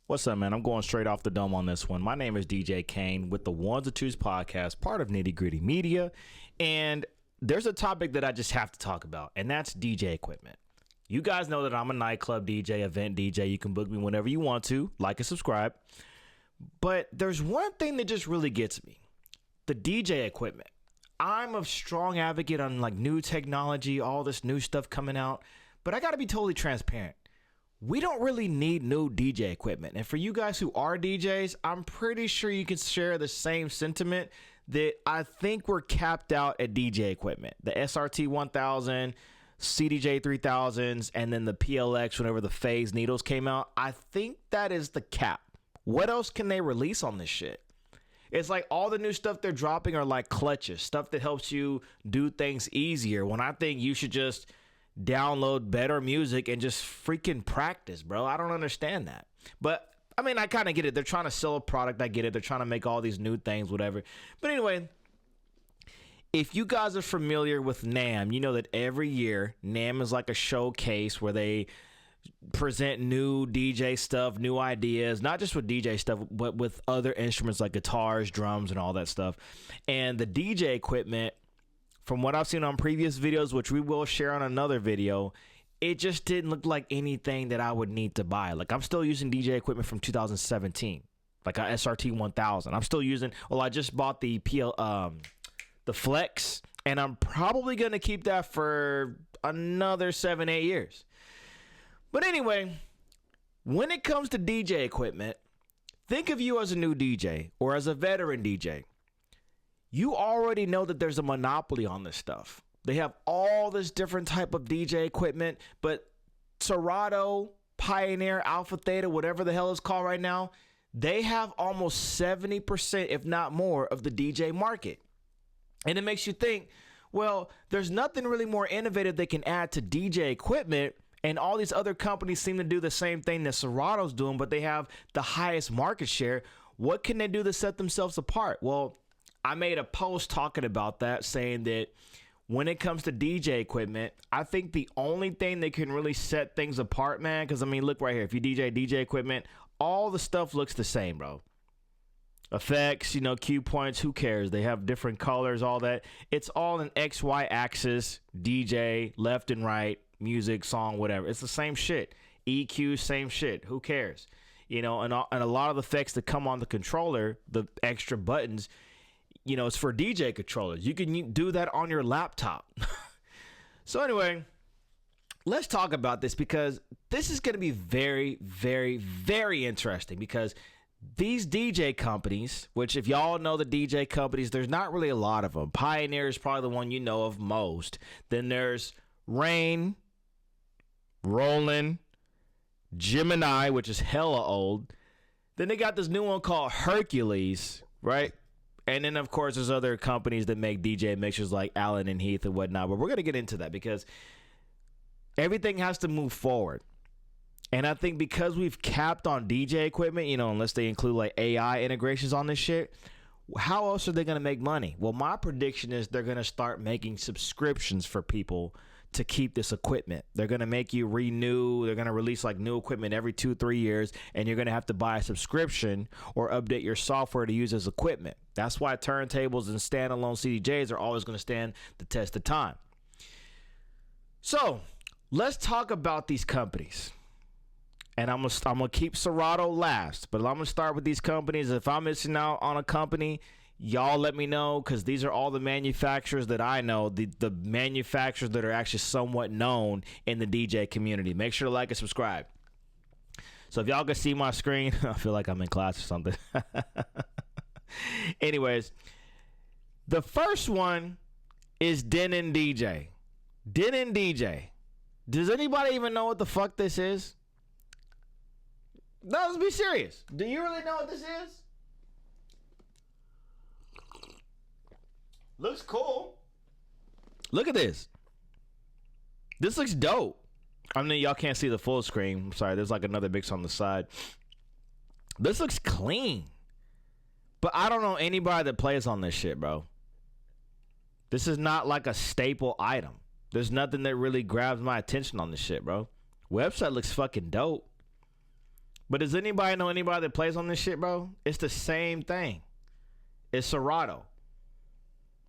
What's up, man? I'm going straight off the dome on this one. My name is DJ Kane with the Ones and Twos podcast, part of Nitty Gritty Media. And there's a topic that I just have to talk about, and that's DJ equipment. You guys know that I'm a nightclub DJ, event DJ. You can book me whenever you want to, like and subscribe. But there's one thing that just really gets me. The DJ equipment. I'm a strong advocate on like new technology, all this new stuff coming out. But I got to be totally transparent. We don't really need new DJ equipment. And for you guys who are DJs, I'm pretty sure you can share the same sentiment that I think we're capped out at DJ equipment. The SRT 1000, CDJ 3000s, and then the PLX whenever the phase needles came out. I think that is the cap. What else can they release on this shit? It's like all the new stuff they're dropping are like clutches, stuff that helps you do things easier, when I think you should just download better music and just freaking practice, bro. I don't understand that. But I mean, I kind of get it. They're trying to sell a product. I get it. They're trying to make all these new things, whatever. But anyway, if you guys are familiar with NAMM, you know that every year NAMM is like a showcase where they present new DJ stuff, new ideas, not just with DJ stuff, but with other instruments like guitars, drums, and all that stuff. And the DJ equipment, from what I've seen on previous videos, which we will share on another video, it just didn't look like anything that I would need to buy. Like, I'm still using DJ equipment from 2017, like a SRT 1000. I'm still using, well, I just bought the Flex, and I'm probably going to keep that for another 7-8 years. But anyway, when it comes to DJ equipment, think of you as a new DJ or as a veteran DJ. You already know that there's a monopoly on this stuff. They have all this different type of DJ equipment, but Serato, Pioneer, Alpha Theta, whatever the hell it's called right now, they have almost 70%, if not more, of the DJ market. And it makes you think, well, there's nothing really more innovative they can add to DJ equipment, and all these other companies seem to do the same thing that Serato's doing, but they have the highest market share. What can they do to set themselves apart? Well, I made a post talking about that, saying that when it comes to DJ equipment, I think the only thing that can really set things apart, man, because I mean, look right here. If you DJ equipment, all the stuff looks the same, bro. Effects, cue points, who cares? They have different colors, all that. It's all an XY axis, DJ, left and right, music, song, whatever. It's the same shit. EQ, same shit. Who cares? And a lot of the effects that come on the controller, the extra buttons, it's for DJ controllers. You can do that on your laptop. So anyway, let's talk about this, because this is going to be very, very, very interesting, because these DJ companies, which if y'all know the DJ companies, there's not really a lot of them. Pioneer is probably the one you know of most. Then there's Rain, Roland, Gemini, which is hella old. Then they got this new one called Hercules, right? And then, of course, there's other companies that make DJ mixers like Allen and Heath and whatnot. But we're going to get into that, because everything has to move forward. And I think because we've capped on DJ equipment, unless they include like AI integrations on this shit, how else are they going to make money? Well, my prediction is they're going to start making subscriptions for people to keep this equipment. They're going to make you renew. They're going to release like new equipment every 2-3 years, and you're going to have to buy a subscription or update your software to use as equipment. That's why turntables and standalone CDJs are always going to stand the test of time. So let's talk about these companies. And I'm gonna keep Serato last, but I'm gonna start with these companies. If I'm missing out on a company, y'all let me know, because these are all the manufacturers that I know, the manufacturers that are actually somewhat known in the DJ community. Make sure to like and subscribe. So if y'all can see my screen, I feel like I'm in class or something. Anyways, the first one is Denon DJ. Denon DJ. Does anybody even know what the fuck this is? No, let's be serious. Do you really know what this is? Looks cool. Look at this. This looks dope. I mean, y'all can't see the full screen. I'm sorry, there's like another mix on the side. This looks clean. But I don't know anybody that plays on this shit, bro. This is not like a staple item. There's nothing that really grabs my attention on this shit, bro. Website looks fucking dope. But does anybody know anybody that plays on this shit, bro? It's the same thing. It's Serato.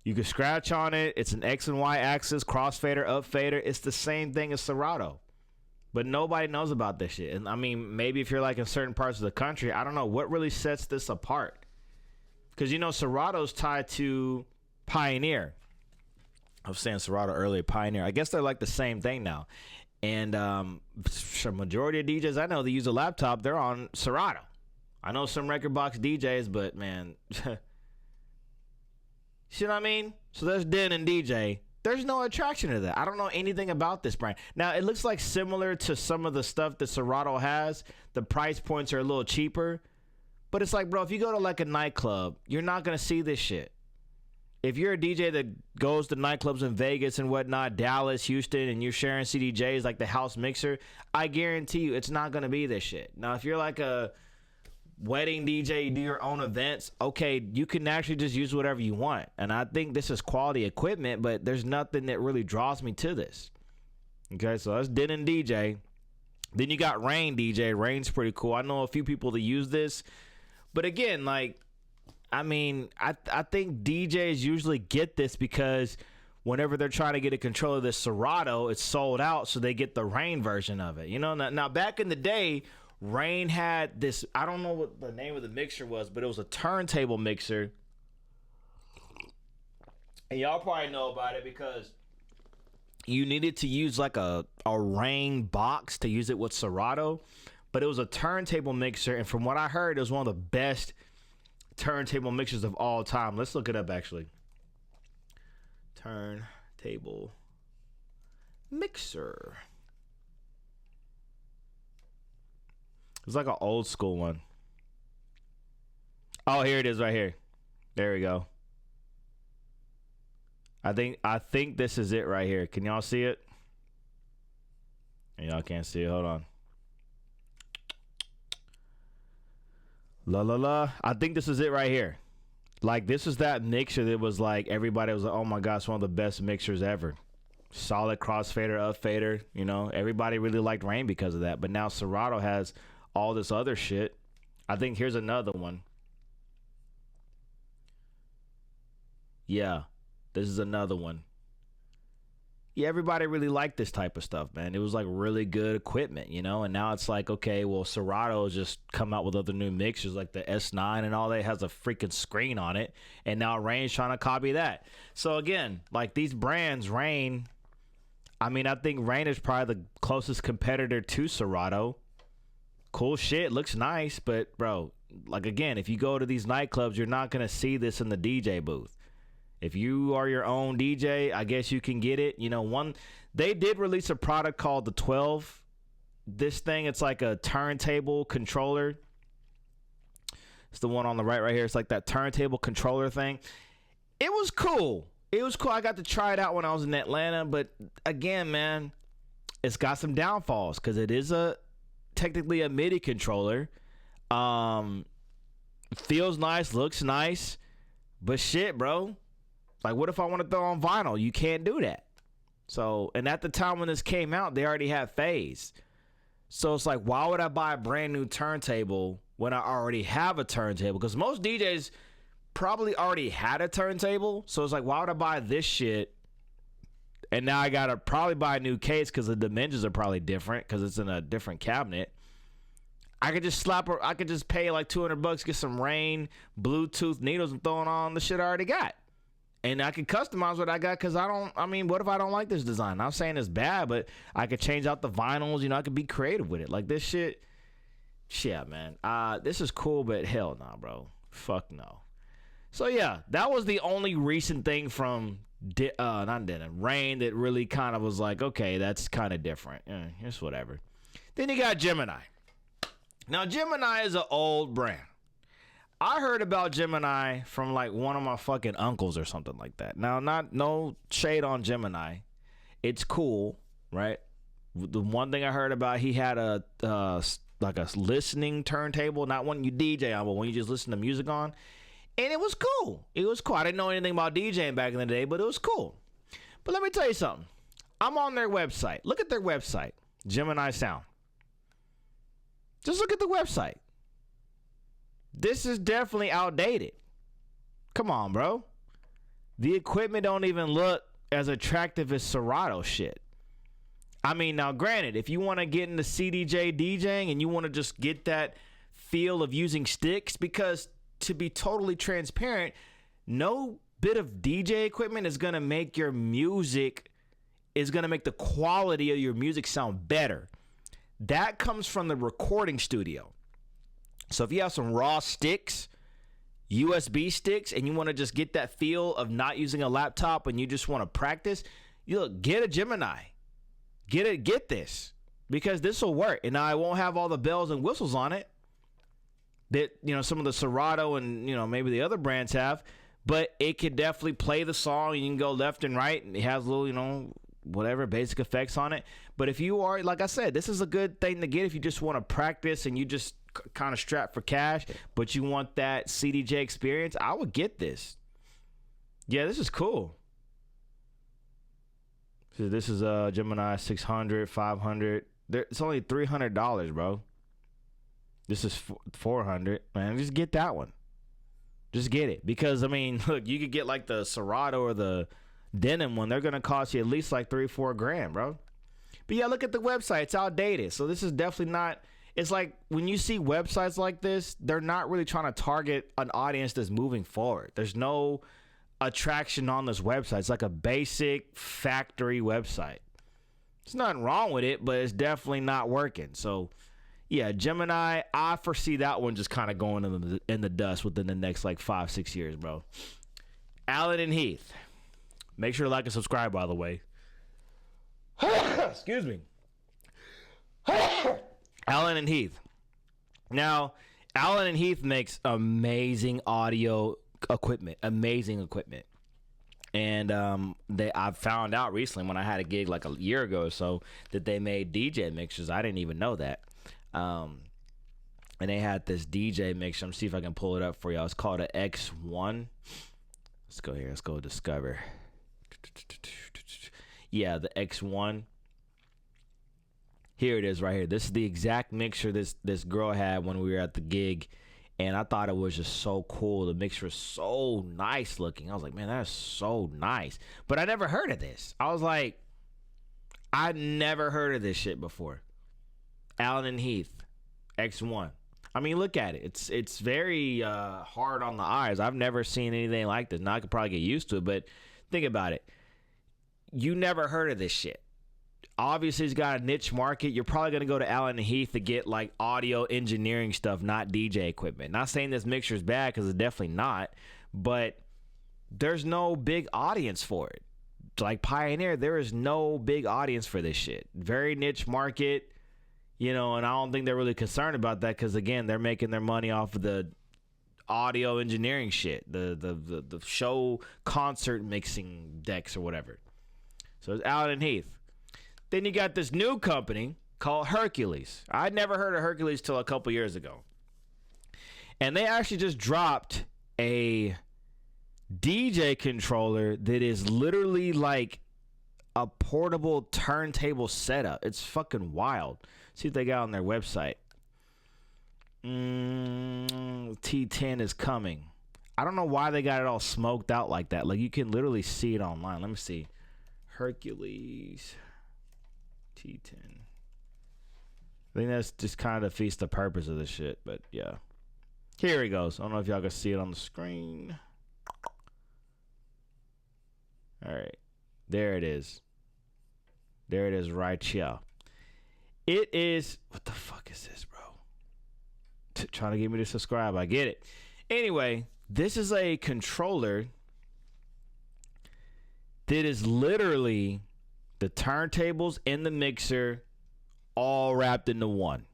You can scratch on it. It's an X and Y axis, crossfader, up fader. It's the same thing as Serato. But nobody knows about this shit. And I mean, maybe if you're like in certain parts of the country, I don't know what really sets this apart. Because, you know, Serato's tied to Pioneer. I was saying Serato earlier, Pioneer. I guess they're like the same thing now. And majority of DJs I know that use a laptop, they're on Serato. I know some record box DJs, but man, you know what I mean? So there's Den and DJ. There's no attraction to that. I don't know anything about this brand. Now, it looks like similar to some of the stuff that Serato has. The price points are a little cheaper. But it's like, bro, if you go to like a nightclub, you're not going to see this shit. If you're a DJ that goes to nightclubs in Vegas and whatnot, Dallas, Houston, and you're sharing CDJs like the house mixer, I guarantee you it's not going to be this shit. Now, if you're like a wedding DJ, you do your own events, okay, you can actually just use whatever you want. And I think this is quality equipment, but there's nothing that really draws me to this. Okay, so that's Den and DJ. Then you got Rain DJ. Rain's pretty cool. I know a few people that use this. But again, like, I mean, I think DJs usually get this because whenever they're trying to get a control of this Serato, it's sold out, so they get the Rain version of it. You know, now back in the day, Rain had this, I don't know what the name of the mixer was, but it was a turntable mixer. And y'all probably know about it because you needed to use like a Rain box to use it with Serato. But it was a turntable mixer, and from what I heard, it was one of the best turntable mixers of all time. Let's look it up, actually. Turntable mixer. It's like an old school one. Oh, here it is right here. There we go. I think this is it right here. Can y'all see it? Y'all can't see it. Hold on. La la la. I think this is it right here. Like, this is that mixer that was like, everybody was like, oh my gosh, one of the best mixers ever. Solid crossfader, up fader. You know, everybody really liked Rain because of that. But now Serato has all this other shit. I think here's another one. Yeah, this is another one. Yeah, everybody really liked this type of stuff, man. It was like really good equipment, you know? And now it's like, okay, well, Serato has just come out with other new mixers like the S9 and all that has a freaking screen on it. And now Rain's trying to copy that. So again, like these brands, Rain, I mean, I think Rain is probably the closest competitor to Serato. Cool shit, looks nice, but bro, like again, if you go to these nightclubs, you're not going to see this in the DJ booth. If you are your own DJ, I guess you can get it. You know, they did release a product called the 12. This thing, it's like a turntable controller. It's the one on the right here. It's like that turntable controller thing. It was cool. It was cool. I got to try it out when I was in Atlanta. But again, man, it's got some downfalls because it is technically a MIDI controller. Feels nice, looks nice. But shit, bro. Like, what if I want to throw on vinyl? You can't do that. So, and at the time when this came out, they already had phase. So it's like, why would I buy a brand new turntable when I already have a turntable? Because most DJs probably already had a turntable. So it's like, why would I buy this shit? And now I got to probably buy a new case because the dimensions are probably different because it's in a different cabinet. I could just pay like $200, get some Rain, Bluetooth needles and throw it on the shit I already got. And I can customize what I got because what if I don't like this design? I'm saying it's bad, but I could change out the vinyls. You know, I could be creative with it. Like this shit. Yeah, man. This is cool, but hell nah, bro. Fuck no. So, yeah, that was the only recent thing from Rain that really kind of was like, okay, that's kind of different. It's whatever. Then you got Gemini. Now, Gemini is an old brand. I heard about Gemini from like one of my fucking uncles or something like that. Now, no shade on Gemini. It's cool, right? The one thing I heard about, he had a listening turntable, not one you DJ on, but when you just listen to music on. And it was cool. It was cool. I didn't know anything about DJing back in the day, but it was cool. But let me tell you something. I'm on their website. Look at their website, Gemini Sound. Just look at the website. This is definitely outdated. Come on, bro. The equipment don't even look as attractive as Serato shit. I mean, now granted, if you want to get into CDJ DJing and you want to just get that feel of using sticks, because to be totally transparent, no bit of DJ equipment is going to make your music, is going to make the quality of your music sound better. That comes from the recording studio. So if you have some raw sticks, USB sticks, and you want to just get that feel of not using a laptop and you just want to practice, you look, get a Gemini. Get this, because this will work. And now I won't have all the bells and whistles on it that, you know, some of the Serato and, you know, maybe the other brands have, but it could definitely play the song. You can go left and right, and it has little, you know, whatever basic effects on it. But if you are, like I said, this is a good thing to get if you just want to practice and you just kind of strap for cash, but you want that CDJ experience. I would get this. Yeah, this is cool. So this is a Gemini 600, 500. It's only $300, bro. This is $400. Man, just get that one. Just get it. Because, I mean, look, you could get like the Serato or the denim one. They're going to cost you at least like $3-4 grand, bro. But yeah, look at the website. It's outdated. So this is definitely not. It's like when you see websites like this, they're not really trying to target an audience that's moving forward. There's no attraction on this website. It's like a basic factory website. There's nothing wrong with it, but it's definitely not working. So yeah, Gemini, I foresee that one just kind of going in the dust within the next like 5-6 years, bro. Allen and Heath, make sure to like and subscribe, by the way. Excuse me. Allen and Heath. Now, Allen and Heath makes amazing audio equipment, and I found out recently when I had a gig like a year ago or so that they made DJ mixers. I didn't even know that. And they had this DJ mixer. Let me see if I can pull it up for y'all. It's called an X1. Let's go here. Let's go discover. Yeah, the X1. Here it is right here. This is the exact mixer this girl had when we were at the gig. And I thought it was just so cool. The mixer was so nice looking. I was like, man, that's so nice. But I never heard of this. I was like, I never heard of this shit before. Allen and Heath, X1. I mean, look at it. It's very hard on the eyes. I've never seen anything like this. Now I could probably get used to it, but think about it. You never heard of this shit. Obviously, it's got a niche market. You're probably going to go to Allen and Heath to get like audio engineering stuff, not DJ equipment. Not saying this mixture is bad, because it's definitely not, but there's no big audience for it. Like Pioneer, there is no big audience for this shit. Very niche market, you know, and I don't think they're really concerned about that, because again, they're making their money off of the audio engineering shit, the show concert mixing decks or whatever. So it's Allen and Heath. Then you got this new company called Hercules. I'd never heard of Hercules till a couple years ago. And they actually just dropped a DJ controller that is literally like a portable turntable setup. It's fucking wild. See what they got on their website. T10 is coming. I don't know why they got it all smoked out like that. Like, you can literally see it online. Let me see. Hercules T10. I think that's just kind of defeats the purpose of this shit, but yeah. Here he goes. I don't know if y'all can see it on the screen. All right. There it is. There it is right here. It is... What the fuck is this, bro? Trying to get me to subscribe. I get it. Anyway, this is a controller that is literally the turntables and the mixer all wrapped into one.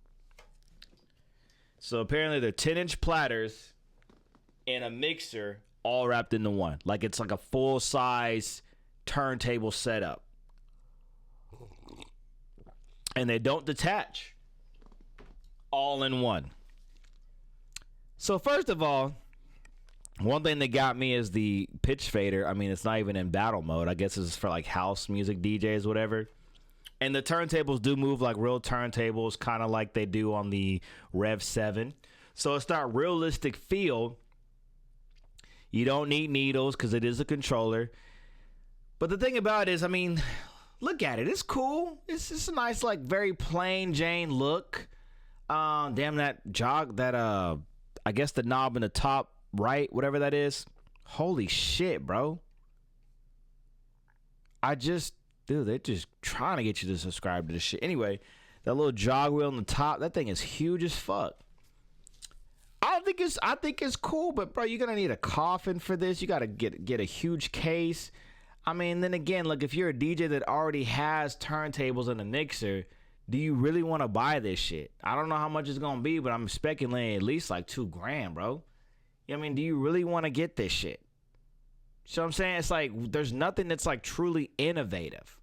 So apparently they're 10-inch platters and a mixer all wrapped into one. Like, it's like a full-size turntable setup. And they don't detach. All in one. So first of all, one thing that got me is the pitch fader. I mean, it's not even in battle mode. I guess it's for like house music DJs, whatever. And the turntables do move like real turntables, kind of like they do on the Rev 7. So it's that realistic feel. You don't need needles because it is a controller. But the thing about it is, I mean, look at it. It's cool. It's just a nice, like, very plain Jane look. Damn, that I guess the knob in the top right, whatever that is. Holy shit, bro. Dude, they're just trying to get you to subscribe to this shit. Anyway, that little jog wheel on the top, that thing is huge as fuck. I think it's cool, but bro, you're gonna need a coffin for this. You gotta get a huge case. I mean, then again, look, if you're a DJ that already has turntables and a mixer, do you really want to buy this shit? I don't know how much it's gonna be, but I'm speculating at least like $2,000, bro. I mean, do you really want to get this shit? So I'm saying, it's like there's nothing that's like truly innovative.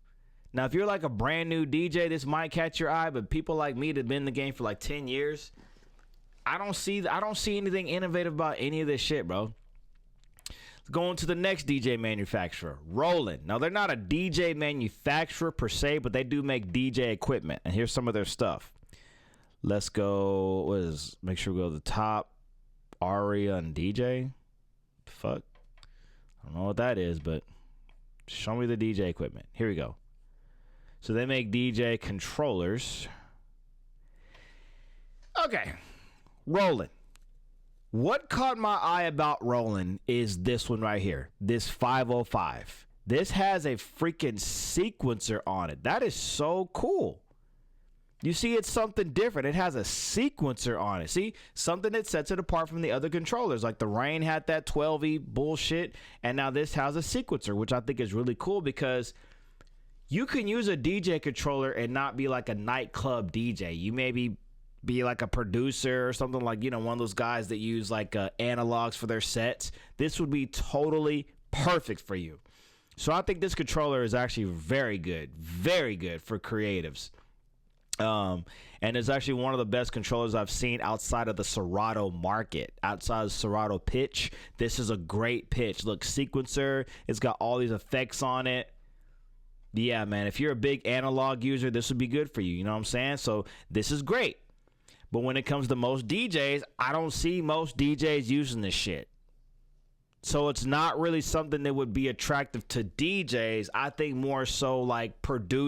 Now, if you're like a brand new DJ, this might catch your eye, but people like me that have been in the game for like 10 years, I don't see anything innovative about any of this shit, bro. Going to the next DJ manufacturer, Roland. Now, they're not a DJ manufacturer per se, but they do make DJ equipment. And here's some of their stuff. Let's go. Make sure we go to the top. Aria and DJ. Fuck. I don't know what that is, but show me the DJ equipment. Here we go. So they make DJ controllers. Okay. Roland. What caught my eye about Roland is this one right here. This 505. This has a freaking sequencer on it. That is so cool. You see, it's something different. It has a sequencer on it. See, something that sets it apart from the other controllers. Like the Rain had that 12E bullshit, and now this has a sequencer, which I think is really cool because you can use a DJ controller and not be like a nightclub DJ. You maybe be like a producer or something, like, you know, one of those guys that use like analogs for their sets. This would be totally perfect for you. So I think this controller is actually very good for creatives. And it's actually one of the best controllers I've seen outside of the Serato market. Outside of Serato pitch, this is a great pitch. Look, sequencer, it's got all these effects on it. Yeah, man, if you're a big analog user, this would be good for you. You know what I'm saying? So this is great. But when it comes to most DJs, I don't see most DJs using this shit. So it's not really something that would be attractive to DJs. I think more so like producers.